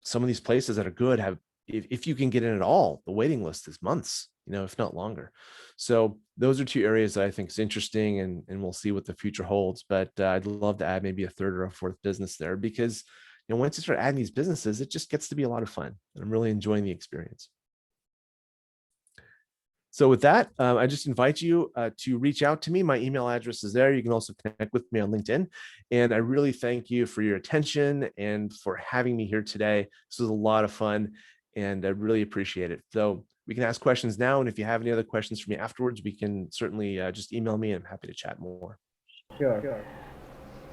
some of these places that are good have, if you can get in at all, the waiting list is months. if not longer. So those are two areas that I think is interesting, and we'll see what the future holds. But I'd love to add maybe a third or a fourth business there, because once you start adding these businesses, it just gets to be a lot of fun, and I'm really enjoying the experience. So with that, I just invite you to reach out to me. My email address is there. You can also connect with me on LinkedIn. And I really thank you for your attention and for having me here today. This was a lot of fun, and I really appreciate it. So we can ask questions now. And if you have any other questions for me afterwards, we can certainly just email me, and I'm happy to chat more. Sure.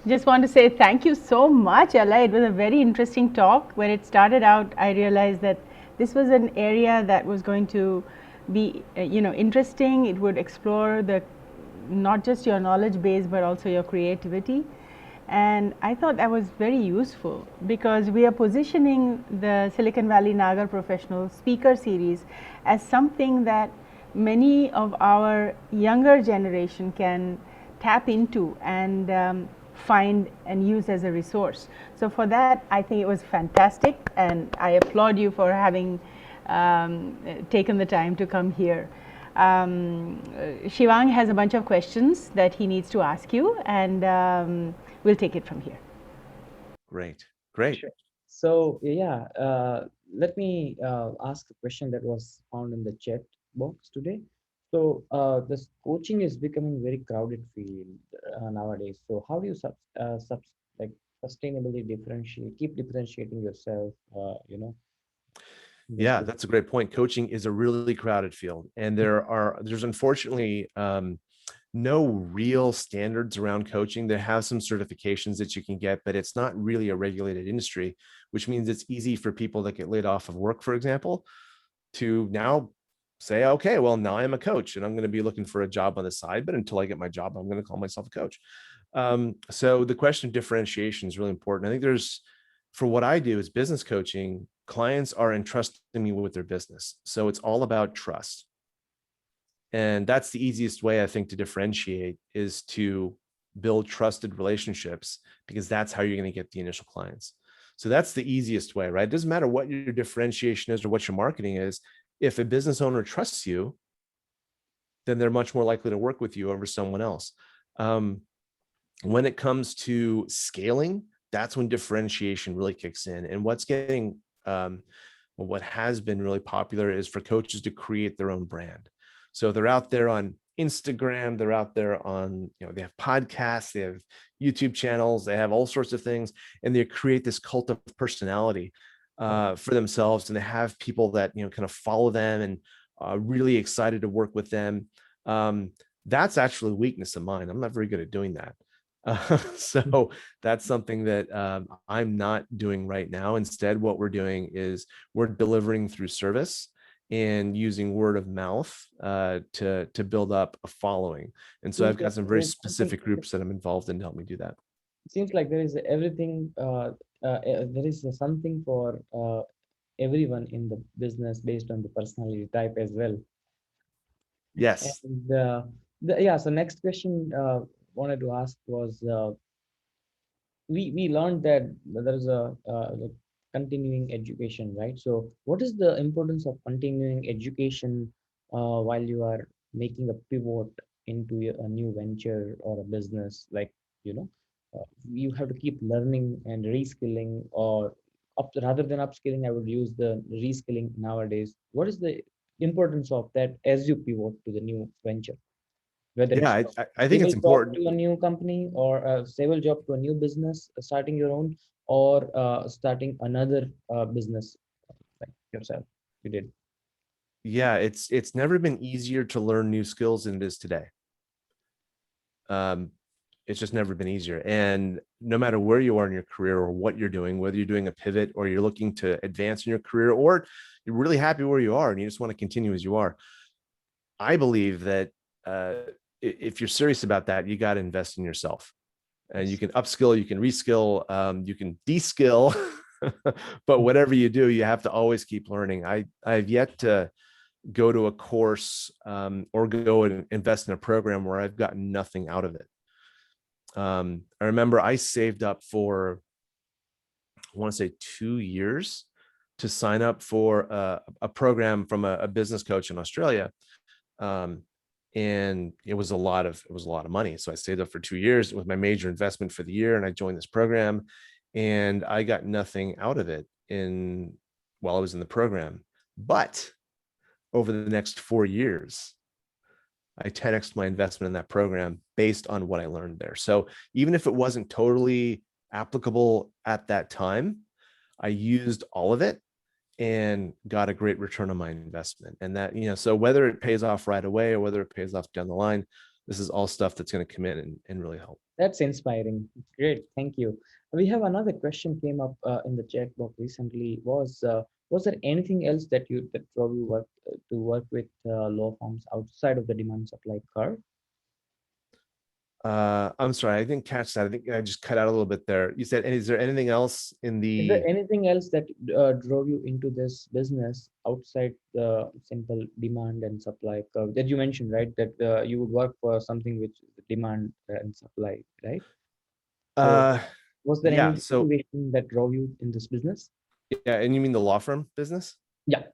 Just want to say thank you so much, Alay. It was a very interesting talk. When it started out, I realized that this was an area that was going to be interesting. It would explore not just your knowledge base, but also your creativity, and I thought that was very useful, because we are positioning the Silicon Valley Nagar Professional Speaker Series as something that many of our younger generation can tap into and find and use as a resource. So for that, I think it was fantastic, and I applaud you for having taken the time to come here. Shivang has a bunch of questions that he needs to ask you, and we'll take it from here. Great. Sure. So let me ask a question that was found in the chat box today. So this coaching is becoming very crowded field nowadays. So how do you sustainably keep differentiating yourself? Yeah, that's a great point. Coaching is a really crowded field, and there's unfortunately no real standards around coaching. They have some certifications that you can get, but it's not really a regulated industry, which means it's easy for people that get laid off of work, for example, to now say, okay, well, now I'm a coach and I'm going to be looking for a job on the side, but until I get my job, I'm going to call myself a coach. So the question of differentiation is really important. I think for what I do is business coaching, clients are entrusting me with their business. So it's all about trust. And that's the easiest way, I think, to differentiate, is to build trusted relationships, because that's how you're going to get the initial clients. So that's the easiest way, right? It doesn't matter what your differentiation is or what your marketing is. If a business owner trusts you, then they're much more likely to work with you over someone else. When it comes to scaling, that's when differentiation really kicks in. And what has been really popular is for coaches to create their own brand. So they're out there on Instagram, they're out there on, they have podcasts, they have YouTube channels, they have all sorts of things, and they create this cult of personality for themselves. And they have people that, kind of follow them and really excited to work with them. That's actually a weakness of mine. I'm not very good at doing that. So that's something that I'm not doing right now. Instead, what we're doing is we're delivering through service and using word of mouth to build up a following. And so I've got some very specific groups that I'm involved in to help me do that. It seems like there is everything, there is something for everyone in the business based on the personality type as well. Yes. And so next question wanted to ask was, we learned that there is a like continuing education, right? So what is the importance of continuing education while you are making a pivot into a new venture or a business? Like, you have to keep learning and reskilling, or rather than upskilling, I would use the reskilling nowadays. What is the importance of that as you pivot to the new venture? Whether Yeah, it's I think it's important to a new company, or a stable job to a new business, starting your own, or starting another business like yourself. You did. Yeah, it's never been easier to learn new skills than it is today. It's just never been easier. And no matter where you are in your career or what you're doing, whether you're doing a pivot or you're looking to advance in your career, or you're really happy where you are and you just want to continue as you are, I believe that if you're serious about that, you got to invest in yourself. And you can upskill, you can reskill, you can de-skill, but whatever you do, you have to always keep learning. I've yet to go to a course or go and invest in a program where I've gotten nothing out of it. I remember I saved up for, I want to say 2 years to sign up for a program from a business coach in Australia. And it was a lot of money. So I stayed up for 2 years. It was my major investment for the year. And I joined this program, and I got nothing out of it while I was in the program. But over the next 4 years, I 10x'd my investment in that program based on what I learned there. So even if it wasn't totally applicable at that time, I used all of it and got a great return on my investment. And that, so whether it pays off right away or whether it pays off down the line, this is all stuff that's going to come in and really help. That's inspiring. Great, thank you. We have another question came up in the chat box recently. Was there anything else that drove you to work with law firms outside of the demand supply curve? I'm sorry, I didn't catch that. I think I just cut out a little bit there. You said, is there anything else in the? Is there anything else that drove you into this business outside the simple demand and supply curve that you mentioned, right? That you would work for something which is demand and supply, right? So was there any motivation that drove you in this business? Yeah, and you mean the law firm business? Yeah.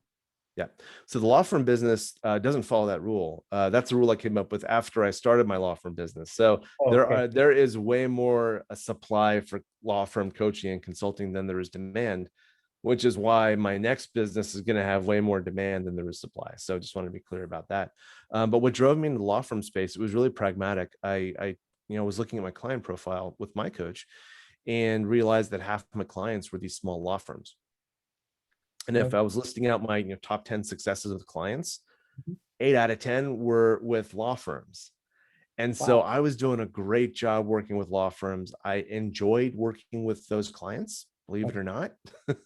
Yeah. So the law firm business doesn't follow that rule. That's a rule I came up with after I started my law firm business. So there is way more a supply for law firm coaching and consulting than there is demand, which is why my next business is going to have way more demand than there is supply. So just want to be clear about that. But what drove me into the law firm space, it was really pragmatic. I was looking at my client profile with my coach and realized that half of my clients were these small law firms. And if I was listing out my top 10 successes with clients, 8 out of 10 were with law firms. And so I was doing a great job working with law firms. I enjoyed working with those clients, believe it or not.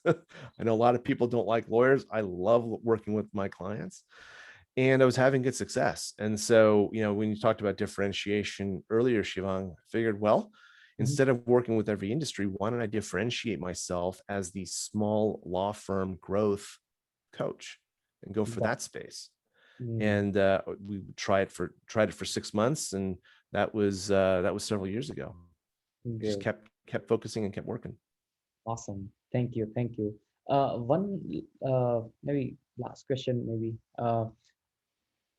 I know a lot of people don't like lawyers. I love working with my clients, and I was having good success. And so, when you talked about differentiation earlier, Shivang, I figured, well, instead of working with every industry, why don't I differentiate myself as the small law firm growth coach and go for that space? And we tried it for 6 months, and that was several years ago. Just kept focusing and kept working. Awesome. Thank you. One maybe last question, maybe.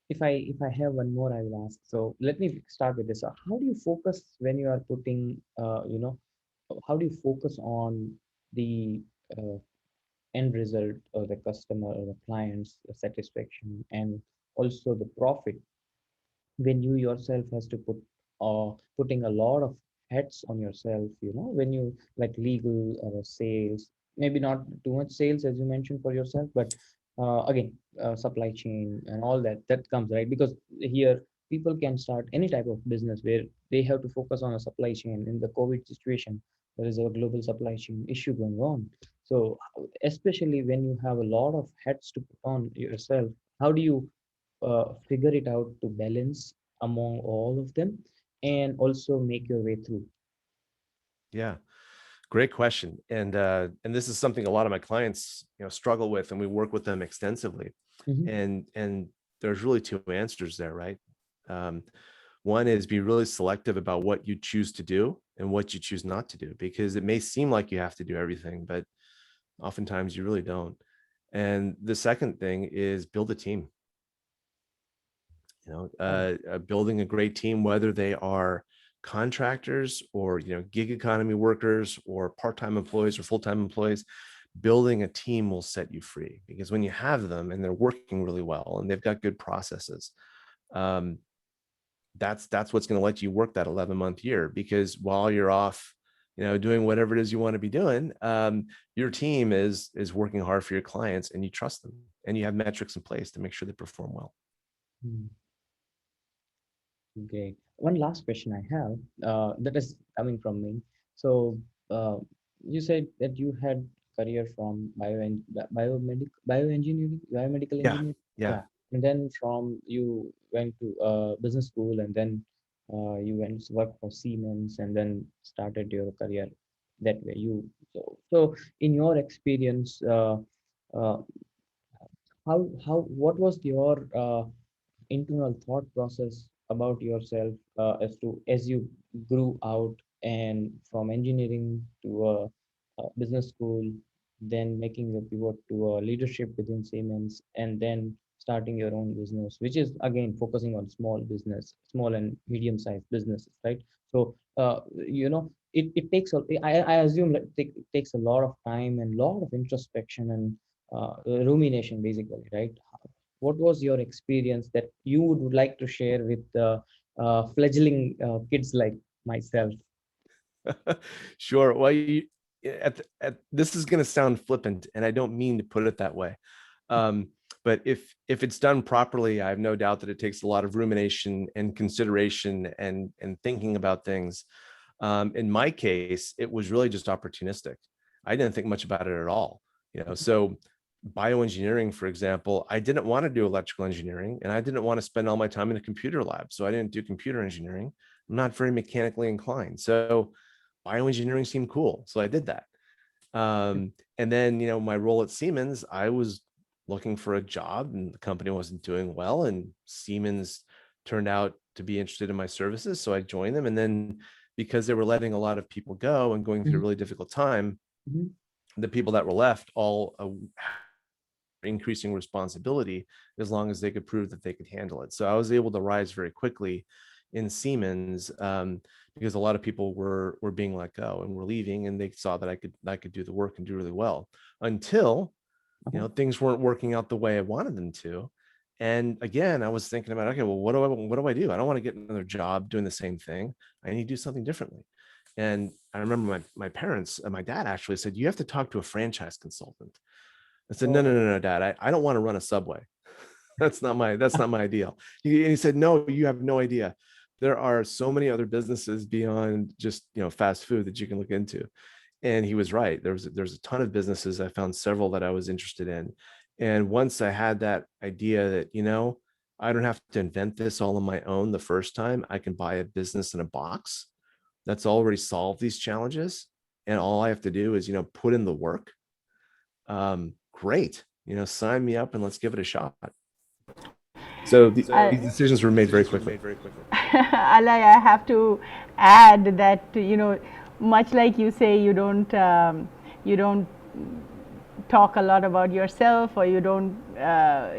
If I have one more, I will ask. So let me start with this. How do you focus when you are putting, how do you focus on the end result or the customer or the client's satisfaction and also the profit when you yourself has to putting a lot of hats on yourself, when you like legal or sales, maybe not too much sales as you mentioned for yourself, but again, supply chain and all that comes, right? Because here people can start any type of business where they have to focus on a supply chain. In the COVID situation, there is a global supply chain issue going on. So especially when you have a lot of hats to put on yourself, how do you figure it out to balance among all of them and also make your way through? Yeah, great question. And this is something a lot of my clients struggle with, and we work with them extensively. And there's really two answers there, right? One is be really selective about what you choose to do and what you choose not to do, because it may seem like you have to do everything, but oftentimes you really don't. And the second thing is build a team. Building a great team, whether they are contractors or gig economy workers or part-time employees or full-time employees, building a team will set you free, because when you have them and they're working really well and they've got good processes, that's what's going to let you work that 11-month year. Because while you're off doing whatever it is you want to be doing, your team is working hard for your clients, and you trust them, and you have metrics in place to make sure they perform well. Great. One last question I have that is coming from me. So you said that you had career from biomedical engineering. Yeah. And then you went to business school, and then you went to work for Siemens, and then started your career that way. So in your experience, uh, what was your internal thought process about yourself as you grew out and from engineering to a business school? then making a pivot to leadership within Siemens, and then starting your own business, which is again focusing on small business, small and medium-sized businesses, right? So, it takes I assume that it takes a lot of time and lot of introspection and rumination, basically, right? What was your experience that you would like to share with fledgling kids like myself? Sure. Well, this is going to sound flippant, and I don't mean to put it that way. But if it's done properly, I have no doubt that it takes a lot of rumination and consideration and thinking about things. In my case, it was really just opportunistic. I didn't think much about it at all. So bioengineering, for example, I didn't want to do electrical engineering, and I didn't want to spend all my time in a computer lab. So I didn't do computer engineering. I'm not very mechanically inclined. So bioengineering seemed cool. So I did that. And then, my role at Siemens, I was looking for a job and the company wasn't doing well, and Siemens turned out to be interested in my services. So I joined them. And then because they were letting a lot of people go and going through a really difficult time, the people that were left all increasing responsibility as long as they could prove that they could handle it. So I was able to rise very quickly in Siemens because a lot of people were being let go and were leaving, and they saw that I could do the work and do really well until things weren't working out the way I wanted them to. And again, I was thinking about, okay, well, what do I do? I don't want to get another job doing the same thing. I need to do something differently. And I remember my parents and my dad actually said, you have to talk to a franchise consultant. I said, no, Dad, I don't want to run a Subway. That's not my ideal. And he said, no, you have no idea. There are so many other businesses beyond just, fast food that you can look into. And he was right. There's a ton of businesses. I found several that I was interested in. And once I had that idea that, I don't have to invent this all on my own the first time, I can buy a business in a box that's already solved these challenges. And all I have to do is, put in the work. Great. Sign me up and let's give it a shot. So these decisions were made very quickly. Alay, I have to add that, much like you say, you don't talk a lot about yourself, or you don't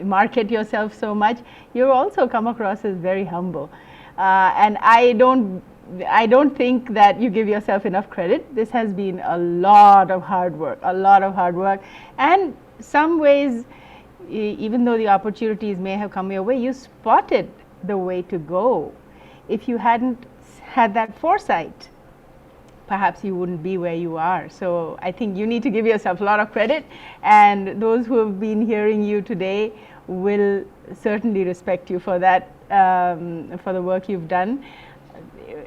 market yourself so much. You also come across as very humble, and I don't think that you give yourself enough credit. This has been a lot of hard work, and some ways, even though the opportunities may have come your way, you spotted the way to go. If you hadn't had that foresight, perhaps you wouldn't be where you are. So I think you need to give yourself a lot of credit, and those who have been hearing you today will certainly respect you for that, for the work you've done.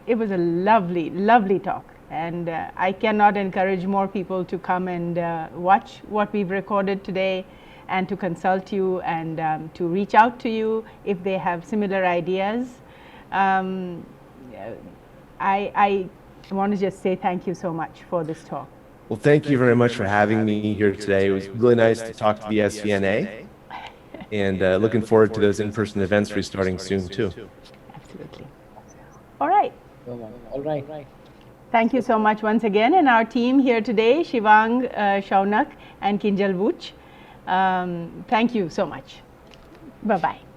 It was a lovely, lovely talk, and I cannot encourage more people to come and watch what we've recorded today, and to consult you, and to reach out to you if they have similar ideas. I want to just say thank you so much for this talk. Well, thank you very much for having me here today. It was really nice to talk to the SVNA, and looking forward to those in-person events restarting soon too. Absolutely. All right. All right. Thank you so much once again. And our team here today, Shivang Shaunak and Kinjal Vuch. Thank you so much. Bye-bye.